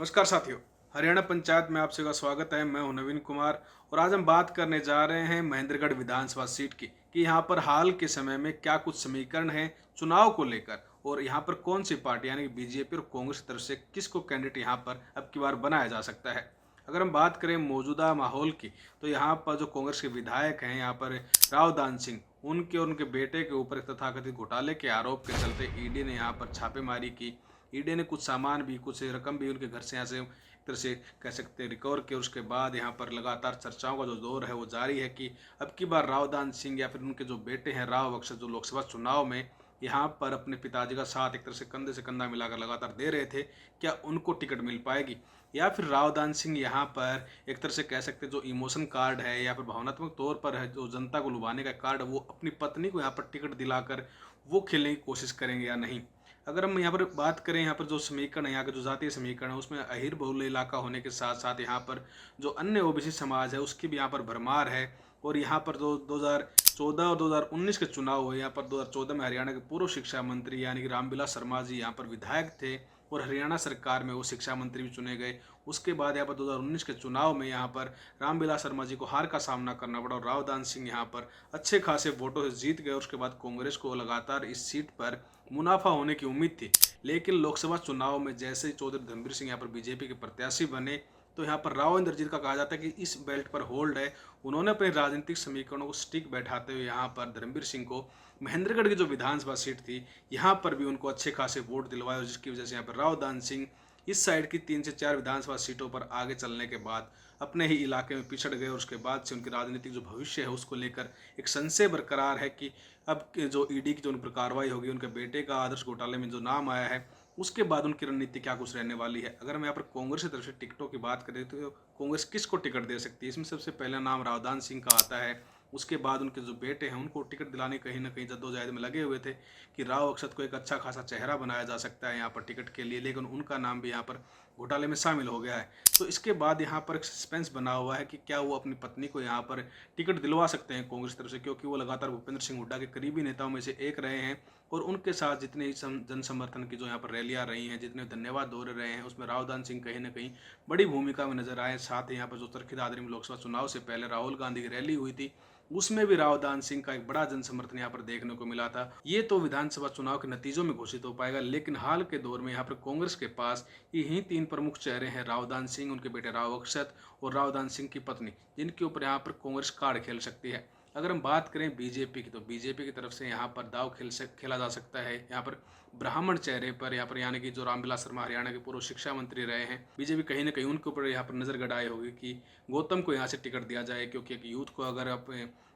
नमस्कार साथियों। हरियाणा पंचायत में आप सभी का स्वागत है। मैं हूं नवीन कुमार और आज हम बात करने जा रहे हैं महेंद्रगढ़ विधानसभा सीट की कि यहां पर हाल के समय में क्या कुछ समीकरण हैं चुनाव को लेकर और यहां पर कौन सी पार्टी यानी कि बीजेपी और कांग्रेस की तरफ से किसको कैंडिडेट यहां पर अब की बार बनाया जा सकता है। अगर हम बात करें मौजूदा माहौल की तो यहाँ पर जो कांग्रेस के विधायक हैं यहाँ पर राव दान सिंह, उनके और उनके बेटे के ऊपर तथाकथित घोटाले के आरोप के चलते ईडी ने यहाँ पर छापेमारी की। ईडी ने कुछ सामान भी, कुछ रकम भी उनके घर से यहाँ से एक तरह से कह सकते हैं रिकवर किया। उसके बाद यहाँ पर लगातार चर्चाओं का जो दौर है वो जारी है कि अब की बार राव दान सिंह या फिर उनके जो बेटे हैं राव बख्श, जो लोकसभा चुनाव में यहाँ पर अपने पिताजी का साथ एक तरह से कंधा मिलाकर लगातार दे रहे थे, क्या उनको टिकट मिल पाएगी या फिर राव दान सिंह यहाँ पर एक तरह से कह सकते जो इमोशन कार्ड है या फिर भावनात्मक तौर पर है, जो जनता को लुभाने का कार्ड, वो अपनी पत्नी को यहाँ पर टिकट दिलाकर वो खेलने की कोशिश करेंगे या नहीं। अगर हम यहाँ पर बात करें, यहाँ पर जो समीकरण है, यहाँ का जो जातीय समीकरण है, उसमें अहिर बहुल्य इलाका होने के साथ साथ यहाँ पर जो अन्य ओबीसी समाज है उसकी भी यहाँ पर भरमार है। और यहाँ पर जो 2014 और 2019 के चुनाव हुए, यहाँ पर 2014 में हरियाणा के पूर्व शिक्षा मंत्री यानी कि रामविलास शर्मा जी यहाँ पर विधायक थे और हरियाणा सरकार में वो शिक्षा मंत्री भी चुने गए। उसके बाद यहाँ पर 2019 के चुनाव में यहाँ पर रामविलास शर्मा जी को हार का सामना करना पड़ा और राव दान सिंह यहाँ पर अच्छे खासे वोटों से जीत गए। उसके बाद कांग्रेस को लगातार इस सीट पर मुनाफा होने की उम्मीद थी, लेकिन लोकसभा चुनाव में जैसे ही चौधरी धर्मवीर सिंह यहाँ पर बीजेपी के प्रत्याशी बने तो यहाँ पर राव इंद्रजीत का कहा जाता है कि इस बेल्ट पर होल्ड है। उन्होंने अपने राजनीतिक समीकरणों को स्टिक बैठाते हुए यहाँ पर धर्मवीर सिंह को महेंद्रगढ़ की जो विधानसभा सीट थी यहाँ पर भी उनको अच्छे खासे वोट दिलवाए, जिसकी वजह से यहाँ पर राव दान सिंह इस साइड की 3 से 4 विधानसभा सीटों पर आगे चलने के बाद अपने ही इलाके में पिछड़ गए और उसके बाद से उनके राजनीतिक जो भविष्य है उसको लेकर एक संशय बरकरार है कि अब जो ईडी की जो उन पर कार्रवाई होगी, उनके बेटे का आदर्श घोटाले में जो नाम आया है उसके बाद उनकी रणनीति क्या कुछ रहने वाली है। अगर हम यहाँ पर कांग्रेस की तरफ से टिकटों की बात करें तो कांग्रेस किसको टिकट दे सकती है, इसमें सबसे पहला नाम रावदान सिंह का आता है। उसके बाद उनके जो बेटे हैं उनको टिकट दिलाने कहीं ना कहीं जद्दोजहद में लगे हुए थे कि राव अक्षत को एक अच्छा खासा चेहरा बनाया जा सकता है यहाँ पर टिकट के लिए, लेकिन उनका नाम भी यहाँ पर घोटाले में शामिल हो गया है। तो इसके बाद यहाँ पर एक सस्पेंस बना हुआ है कि क्या वो अपनी पत्नी को यहाँ पर टिकट दिलवा सकते हैं कांग्रेस तरफ से, क्योंकि वो लगातार भूपेंद्र सिंह हुड्डा के करीबी नेताओं में से एक रहे हैं और उनके साथ जितने ही जन समर्थन की जो यहाँ पर रैलियाँ रही हैं, जितने धन्यवाद दौरे रहे हैं, उसमें रावदान सिंह कहीं ना कहीं बड़ी भूमिका में नजर आए। साथ ही यहाँ पर जो चरखी दादरी में लोकसभा चुनाव से पहले राहुल गांधी की रैली हुई थी उसमें भी रावदान सिंह का एक बड़ा जन समर्थन यहाँ पर देखने को मिला था। ये तो विधानसभा चुनाव के नतीजों में घोषित हो पाएगा, लेकिन हाल के दौर में यहाँ पर कांग्रेस के पास यही 3 प्रमुख चेहरे हैं, रावदान सिंह, उनके बेटे राव अक्षत और रावदान सिंह की पत्नी, जिनके ऊपर यहाँ पर कांग्रेस कार्ड खेल सकती है। अगर हम बात करें बीजेपी की तो बीजेपी की तरफ से यहाँ पर दाव खेला जा सकता है यहाँ पर ब्राह्मण चेहरे पर, यहाँ पर यानी कि जो रामविलास शर्मा हरियाणा के पूर्व शिक्षा मंत्री रहे हैं, बीजेपी कहीं ना कहीं उनके ऊपर यहाँ पर नजर गड़ाई होगी कि गौतम को यहाँ से टिकट दिया जाए, क्योंकि एक यूथ को अगर आप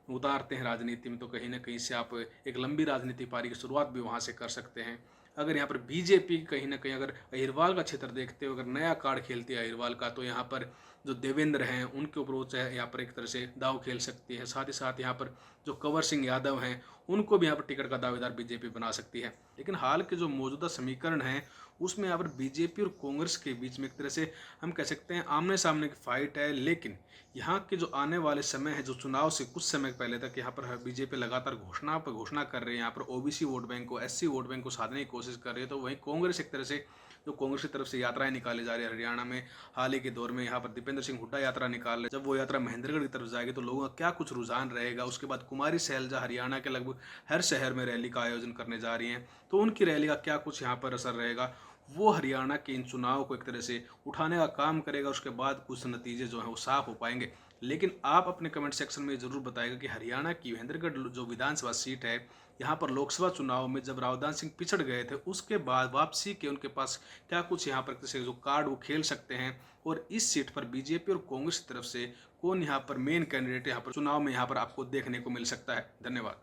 उतारते हैं राजनीति में तो कहीं ना कहीं से आप एक लंबी राजनीति पारी की शुरुआत भी वहाँ से कर सकते हैं। अगर यहाँ पर बीजेपी कहीं ना कहीं अगर अहिरवाल का क्षेत्र देखते हो, अगर नया कार्ड खेलती है अहिरवाल का, तो यहाँ पर जो देवेंद्र हैं उनके ऊपर वो चाहे यहाँ पर एक तरह से दाव खेल सकती है। साथ ही साथ यहाँ पर जो कंवर सिंह यादव हैं उनको भी यहाँ पर टिकट का दावेदार बीजेपी बना सकती है। लेकिन हाल के जो मौजूदा समीकरण हैं उसमें यहाँ पर बीजेपी और कांग्रेस के बीच में एक तरह से हम कह सकते हैं आमने सामने की फाइट है। लेकिन यहाँ के जो आने वाले समय है, जो चुनाव से कुछ समय पहले तक यहाँ पर बीजेपी लगातार घोषणा कर रही है, यहाँ पर ओबीसी वोट बैंक को, एससी वोट बैंक को साधने की कोशिश कर रही है, तो वहीं कांग्रेस एक तरह से जो कांग्रेस की तरफ से यात्राएं निकाली जा रही है हरियाणा में हाल ही के दौर में, यहाँ पर दीपेंद्र सिंह हुड्डा यात्रा निकाल रहे, जब वो यात्रा महेंद्रगढ़ की तरफ जाएगी तो लोगों का क्या कुछ रुझान रहेगा। उसके बाद कुमारी सैलजा हरियाणा के लगभग हर शहर में रैली का आयोजन करने जा रही हैं, तो उनकी रैली का क्या कुछ यहाँ पर असर रहेगा, वो हरियाणा के इन चुनाव को एक तरह से उठाने का काम करेगा। उसके बाद कुछ नतीजे जो हैं वो साफ हो पाएंगे। लेकिन आप अपने कमेंट सेक्शन में जरूर बताएगा कि हरियाणा की महेंद्रगढ़ जो विधानसभा सीट है, यहाँ पर लोकसभा चुनाव में जब रावदान सिंह पिछड़ गए थे उसके बाद वापसी के उनके पास क्या कुछ यहाँ पर जो कार्ड वो खेल सकते हैं, और इस सीट पर बीजेपी और कांग्रेस की तरफ से कौन यहाँ पर मेन कैंडिडेट यहाँ पर चुनाव में यहाँ पर आपको देखने को मिल सकता है। धन्यवाद।